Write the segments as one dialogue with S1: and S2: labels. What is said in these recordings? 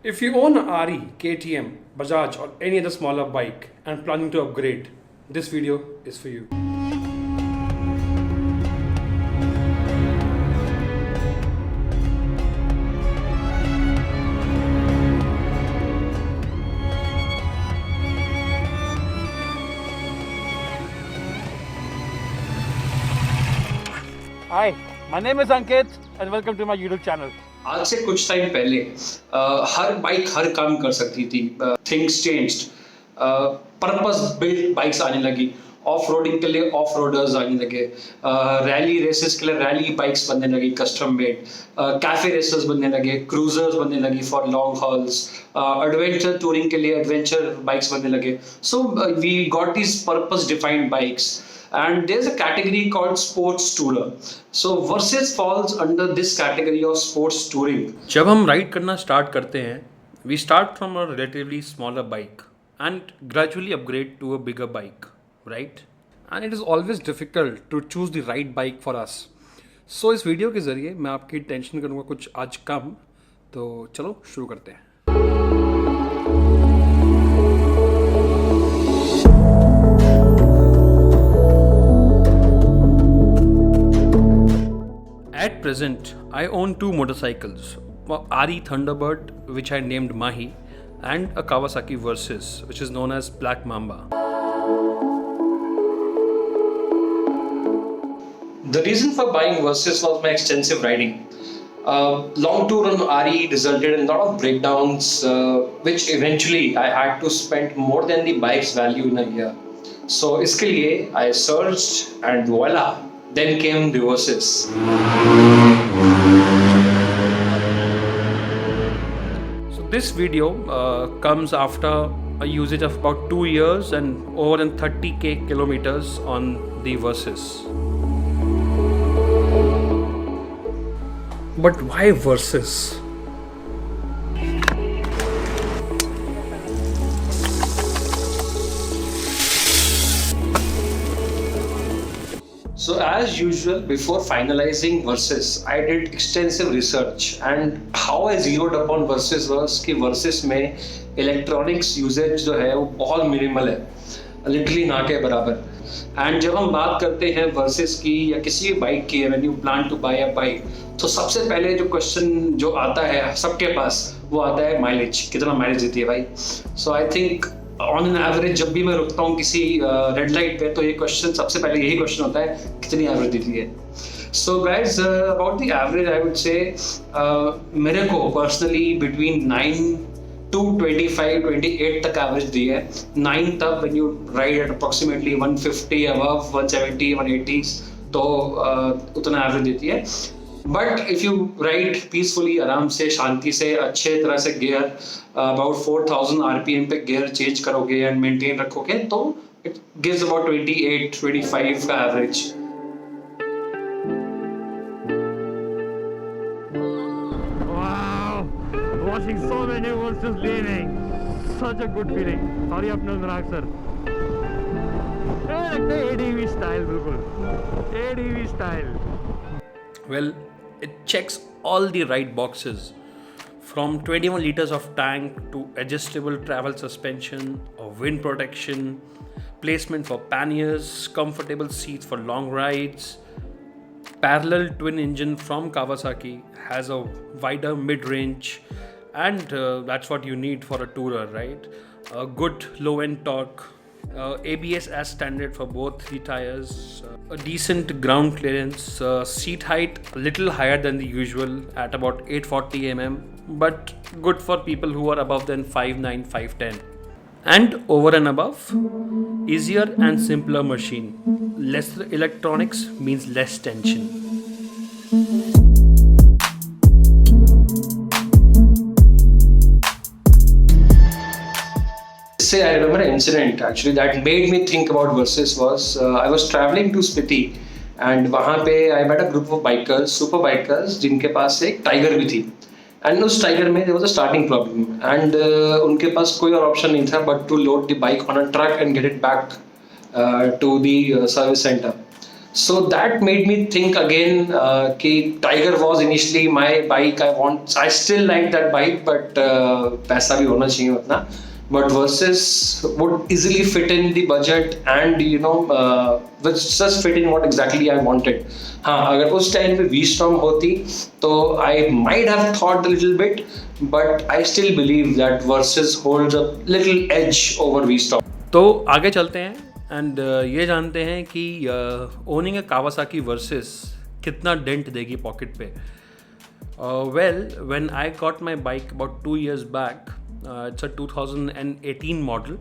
S1: If you own a RE, KTM, Bajaj or any other smaller bike and planning to upgrade, this video is for you.
S2: Hi, my name is Ankit and welcome to my YouTube channel.
S3: आज से कुछ time पहले हर bike हर काम कर सकती थी. Things changed. Purpose built bikes आने लगी. ऑफ रोडिंग के लिए ऑफ रोडर्स आने लगे. रैली रेसेस के लिए रैली बाइक्स बनने लगी कस्टम मेड. कैफे रेसर्स बनने लगे. क्रूजर्स बनने लगी for long hauls. Adventure touring के लिए एडवेंचर बाइक्स बनने लगे. So we got these purpose defined bikes. And there's a category called sports tourer. So Versys falls under this category of sports touring.
S1: जब हम ride करना start करते हैं, we start from a relatively smaller bike and gradually upgrade to a bigger bike, right? And it is always difficult to choose the right bike for us. So इस video के ज़रिए मैं आपकी tension करूँगा कुछ आज कम. तो चलो शुरू करते हैं. At present, I own two motorcycles, a RE Thunderbird, which I named Mahi, and a Kawasaki Versys, which is known as Black Mamba.
S3: The reason for buying Versys was my extensive riding. Long tour on RE resulted in a lot of breakdowns, which eventually I had to spend more than the bike's value in a year. So इसके लिए I searched and voila, then came the Versys.
S1: So this video comes after a usage of about 2 years and over than 30k kilometers on the Versys. But why Versys?
S3: So as usual, before finalizing Versys, I did extensive research, and how I zeroed upon Versys was कि Versys में electronics usage जो है वो बहुत minimal है, literally ना के बराबर. And जब हम बात करते हैं Versys की या किसी भी बाइक की, when you plan to buy a bike, तो सबसे पहले जो क्वेश्चन जो आता है सबके पास वो आता है माइलेज. कितना माइलेज देती है भाई. So I think on an average जब भी मैं रुकता हूँ किसी रेड लाइट पे तो ये क्वेश्चन सबसे पहले यही क्वेश्चन होता है कितनी एवरेज देती है. So guys about the average I would say मेरे को पर्सनली बिटवीन 9 to 25-28 तक एवरेज दी है. 9 तक when you ride at approximately 150 above 170 180 तो उतना एवरेज देती है. But if you ride peacefully, आराम से, शांति से, अच्छे तरह से गियर अबाउट 4000 RPM पे गियर चेंज करोगे एंड मेंटेन रखोगे तो इट गिव्स अबाउट 28-25 का average.
S2: Wow, watching so many Versys leaning, such a good feeling. Sorry अपने अनुराग सर. लगता है ADV स्टाइल, बिल्कुल ADV style.
S1: Well, it checks all the right boxes, from 21 liters of tank to adjustable travel suspension or wind protection, placement for panniers, comfortable seats for long rides. Parallel twin engine from Kawasaki, has a wider mid-range, and that's what you need for a tourer, right? A good low-end torque. ABS as standard for both the tires, a decent ground clearance, seat height a little higher than the usual at about 840 mm, but good for people who are above than 5'9", 5'10". And over and above, easier and simpler machine. Less electronics means less tension.
S3: Say I remember an incident actually that made me think about Versys was I was traveling to Spiti and वहाँ पे I met a group of bikers, super bikers जिनके पास एक tiger भी थी. And उस tiger में there was a starting problem and उनके पास कोई और ऑप्शन नहीं था but to load the bike on a truck and get it back to the service center. So that made me think again कि Tiger was initially my bike. I still like that bike, but पैसा भी होना चाहिए उतना. But Versys would easily fit in the budget and which just fit in what exactly I wanted. हाँ, अगर उस time पे V-Storm होती तो I might have thought a little bit, but I still believe that Versys holds a little edge over V-Storm.
S1: तो आगे चलते हैं एंड ये जानते हैं कि ओनिंग अ कावासाकी वर्सेस कितना डेंट देगी पॉकेट पे. Well when I got my bike about 2 years back, it's a 2018 model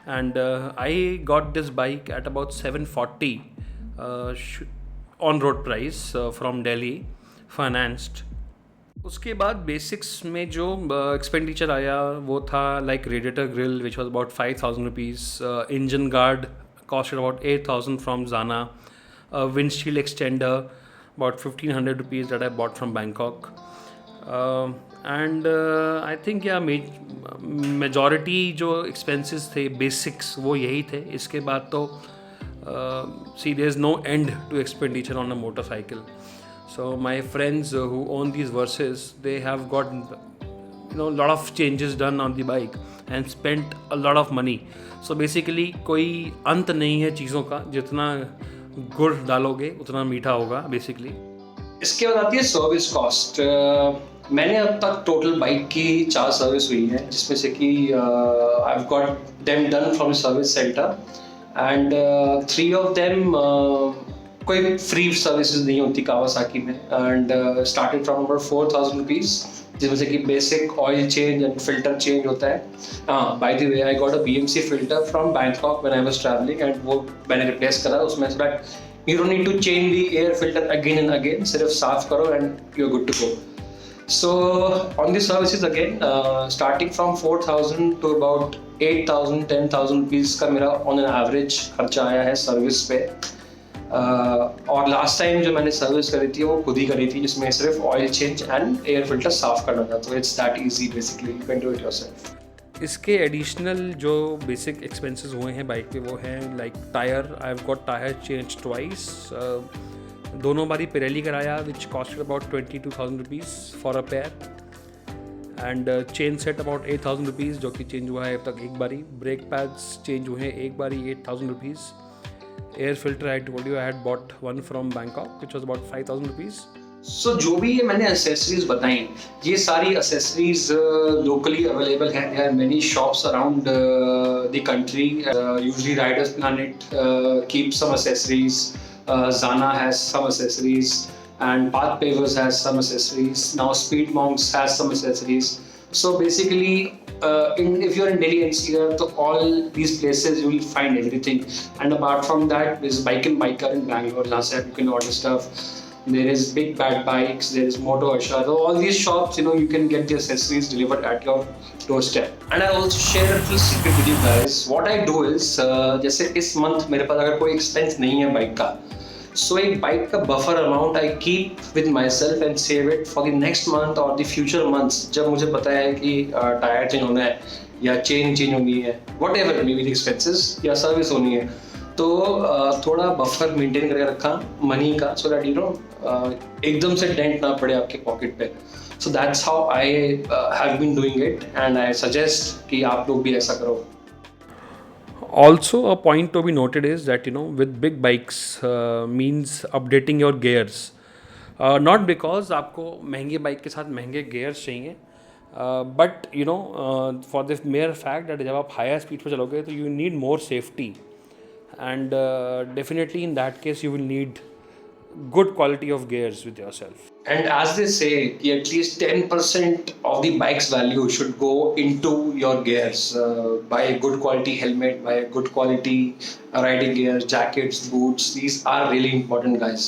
S1: and I got this bike at about 740 on road price from Delhi, financed. उसके बाद बेसिक्स में जो एक्सपेंडिचर आया वो था like radiator grille which was about 5,000 rupees, engine guard cost about 8,000 from जाना, windshield extender about 1,500 rupees that I bought from Bangkok, and I think majority जो expenses थे basics वो यही थे. इसके बाद तो see there's no end to expenditure on a motorcycle. So my friends who own these Versys, they have got lot of changes done on the bike and spent a lot of money. So basically कोई अंत नहीं है चीज़ों का, जितना गुड़ डालोगे उतना मीठा होगा बेसिकली.
S3: इसके बाद आती है सर्विस कॉस्ट. मैंने अब तक टोटल बाइक की 4 सर्विस हुई है, जिसमें से कि I have got them done from service centre and 3 of them कोई फ्री सर्विसेज नहीं होती कावासाकी में, and started from about 4,000 rupees, जिसमें से कि basic oil change and filter change होता है. हाँ, by the way I got a BMC filter from Bangkok when I was travelling and वो मैंने रिप्लेस करा उसमें. So that you don't need to change the air filter again and again, सिर्फ साफ करो and you are good to go. So on the services again, starting from 4,000 to about 8,000, 10,000 rupees का मेरा on an average खर्चा आया है service पे. और लास्ट टाइम जो मैंने सर्विस करी थी वो खुद ही करी थी, जिसमें सिर्फ oil change and air filter साफ करना था. तो it's that easy, basically you can do it yourself.
S1: इसके एडिशनल जो बेसिक एक्सपेंसेस हुए हैं बाइक पे वो हैं like tyre. I have got tyre change twice, दोनों बारी पिरेली कराया which costed about 22,000 rupees for a pair, and chain set about 8,000 rupees जो कि चेंज हुआ है अब तक एक बारी. ब्रेक पैड्स चेंज हुए हैं एक बारी 8,000 rupees. Air filter I told you I had bought one from Bangkok which was about 5,000 rupees.
S3: So जो भी ये मैंने एसेसरीज बताई, ये सारी एसेसरीज लोकली अवेलेबल हैं. There are many shops around the country. Usually Riders Planet keep some accessories, Zana has some accessories, and Path Pavers has some accessories. Now Speed Monks has some accessories. So basically, if you're in Delhi NCR, so all these places you will find everything. And apart from that, there's Bike and Biker in Bangalore. Last time you can order stuff. There is Big Bad Bikes. There is Moto Asha. So all these shops, you can get the accessories delivered at your doorstep. And I also share a little secret with you guys. What I do is, जैसे इस month मेरे पास अगर कोई expense नहीं है bike का, so एक bike का buffer amount I keep with myself and save it for the next month or the future months. जब मुझे पता है कि टायर चेंज होना है या चेन चेंज होनी है, whatever maybe the expenses या सर्विस होनी है, तो थोड़ा बफर मेंटेन करके रखा मनी का, सो दैट एकदम से डेंट ना पड़े आपके पॉकेट पे. So that's how I have been doing it, and I suggest कि आप लोग भी ऐसा करो.
S1: Also, a point to be noted is that with big bikes means updating your gears. Not because आपको महंगी बाइक के साथ महंगे gears चाहिए, but for the mere fact that जब आप higher speed पर चलोगे तो you need more safety, and definitely in that case you will need good quality of gears with yourself.
S3: And as they say, at least 10% of the bike's value should go into your gears. Buy a good quality helmet, buy a good quality riding gear, jackets, boots. These are really important, guys.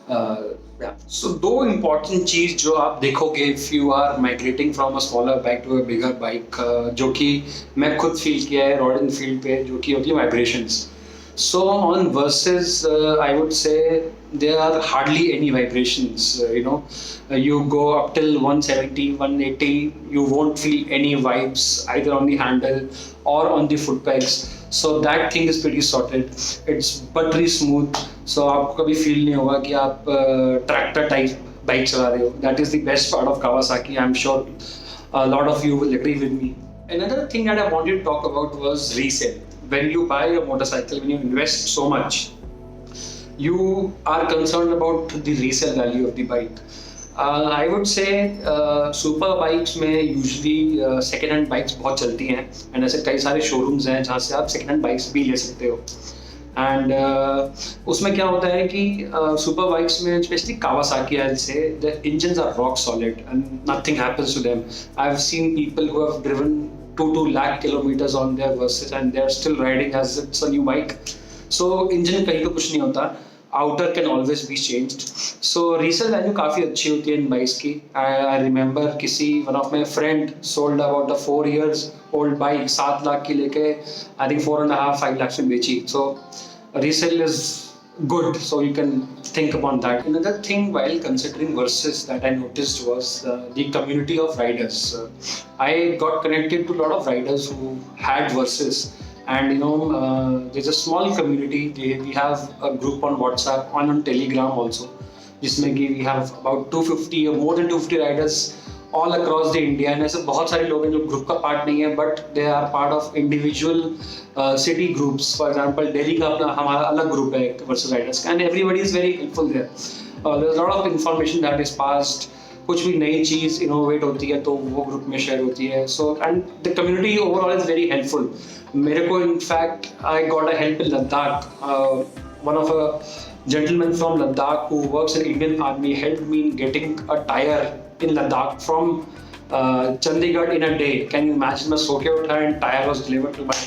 S3: Yeah. So दो important चीज जो आप देखोगे if you are migrating from a smaller bike to a bigger bike, जो कि मैं खुद feel किया है रॉयल एनफील्ड पे, जो कि होती है vibrations. So on Versys, I would say there are hardly any vibrations. You go up till 170, 180, you won't feel any vibes either on the handle or on the foot pegs. So that thing is pretty sorted. It's buttery smooth. So आपको कभी feel नहीं होगा कि आप tractor type bike चला रहे हो. That is the best part of Kawasaki. I'm sure a lot of you will agree with me. Another thing that I wanted to talk about was resale. When you buy a motorcycle, when you invest so much, you are concerned about the resale value of the bike. I would say super bikes में usually second hand bikes बहुत चलती हैं, and ऐसे कई सारे showrooms हैं जहाँ से आप second hand bikes भी ले सकते हो. And उसमें क्या होता है कि super bikes में especially Kawasaki, I'll say the engines are rock solid and nothing happens to them. I've seen people who have driven 2 lakh kilometers on their Versys and they're still riding as it's a new bike. So engine कहीं तो कुछ नहीं होता. Outer can always be changed. So resale value काफी अच्छी होती है इन bikes की. I remember one of my friend sold about a 4 years old bike 7 lakh की लेके I think 4.5-5 lakhs में बेची. So resale is good, so you can think upon that. Another thing while considering Versys that I noticed was the community of riders. I got connected to a lot of riders who had Versys, and there's a small community. We have a group on WhatsApp, on Telegram also, जिसमें कि we have about 250 or more than 250 riders all across the India. And ऐसे बहुत सारे लोग हैं जो group का part नहीं है, but they are part of individual city groups. For example, Delhi का अपना हमारा अलग ग्रुप है Versys Riders, and everybody is very helpful there. There's a lot of information that is passed. कुछ भी नई चीज़ इनोवेट होती है तो वो ग्रुप में शेयर होती है. So and the community overall is very helpful. मेरे को in fact I got a help in Ladakh. One of a gentleman from Ladakh who works in Indian Army helped me in getting a tire in Ladakh from Chandigarh in a day. Can you imagine? मैं सो के उठा and tire was delivered to my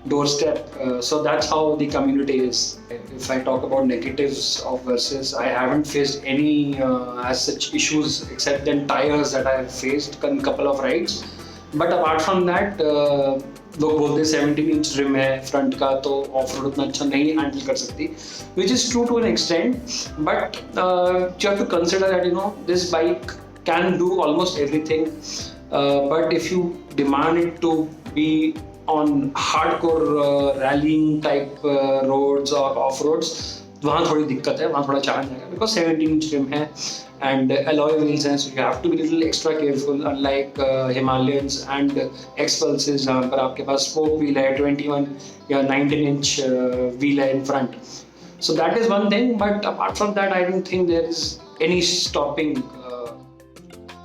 S3: doorstep. So that's how the community is. If I talk about negatives of Versys, I haven't faced any as such issues except then tires that I have faced in couple of rides. But apart from that, लोग बोलते 17-inch rim है front का तो of road उतना अच्छा नहीं handle कर सकती, which is true to an extent. But you have to consider that this bike can do almost everything, but if you demand it to be on hardcore rallying type roads or off roads, वहाँ थोड़ी दिक्कत है, वहाँ थोड़ा challenge है because 17-inch rim है and alloy wheels हैं, so you have to be a little extra careful. Unlike Himalayans and X-Pulses जहाँ पर आपके पास spoke wheel है, 21 या 19-inch wheel है in front. So that is one thing, but apart from that, I don't think there is any stopping.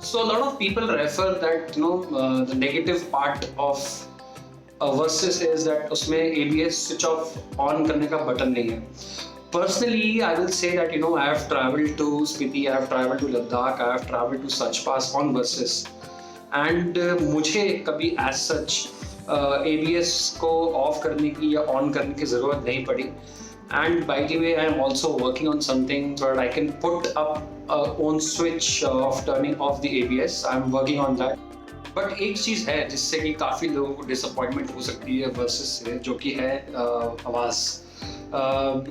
S3: So a lot of people refer that the negative part of Versys is that उसमें ABS switch off on करने का button नहीं है. Personally, I will say that I have traveled to Spiti, I have traveled to Ladakh, I have traveled to Such Pass on Versys, and मुझे कभी as such ABS को off करने की या on करने की ज़रूरत नहीं पड़ी. And by the way, I am also working on something where I can put up a own switch of turning off the ABS. I am working on that. But एक चीज़ है जिससे कि काफ़ी लोगों को disappointment हो सकती है Versys से, जो कि है आवाज़.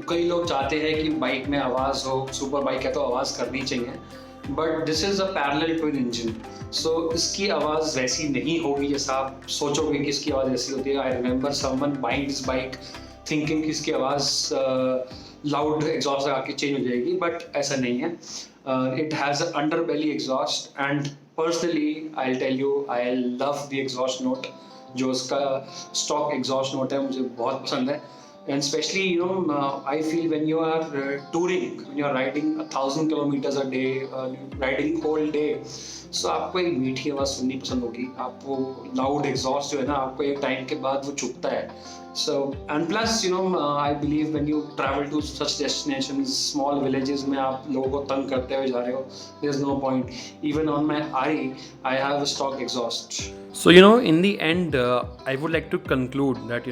S3: कई लोग चाहते हैं कि बाइक में आवाज़ हो, सुपर बाइक है तो आवाज़ करनी चाहिए, but this is a parallel twin engine, so इसकी आवाज़ वैसी नहीं होगी जैसा आप सोचोगे कि इसकी आवाज़ ऐसी होती है. I remember someone buying this bike thinking कि इसकी आवाज़ लाउड एग्जॉस्ट लगा के चेंज हो जाएगी, बट ऐसा नहीं है. It has a underbelly exhaust and personally I will tell you I love the exhaust note. जो उसका स्टॉक एग्जॉस्ट नोट है मुझे बहुत पसंद है. And especially, I feel when you are touring, when you are riding 1,000 kilometers a day, riding whole day, so आपको एक मीठी आवाज़ सुननी पसंद होगी. आपको loud exhaust जो है ना, आपको एक टाइम के बाद वो चुभता है. So and plus, I believe when you travel to such destinations, small villages में आप लोगों को तंग करते हुए जा रहे हो, there's no point. Even on my RE, I have a stock exhaust.
S1: So, in the end, I would like to conclude that,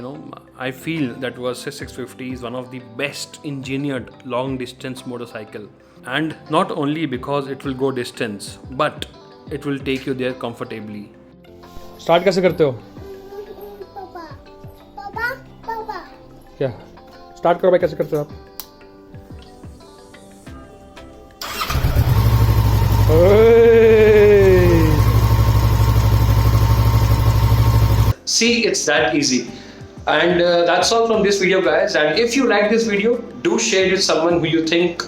S1: I feel that Versys 650 is one of the best engineered long distance motorcycle. And not only because it will go distance, but it will take you there comfortably.
S2: Start कैसे करते हो?
S4: पापा पापा पापा
S2: क्या start करो भाई, कैसे करते हो आप?
S3: See, it's that easy. And that's all from this video, guys. And if you like this video, do share it with someone who you think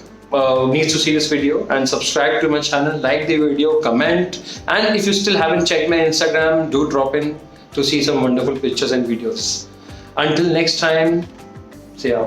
S3: needs to see this video, and subscribe to my channel, like the video, comment, and if you still haven't checked my Instagram, do drop in to see some wonderful pictures and videos. Until next time, see you.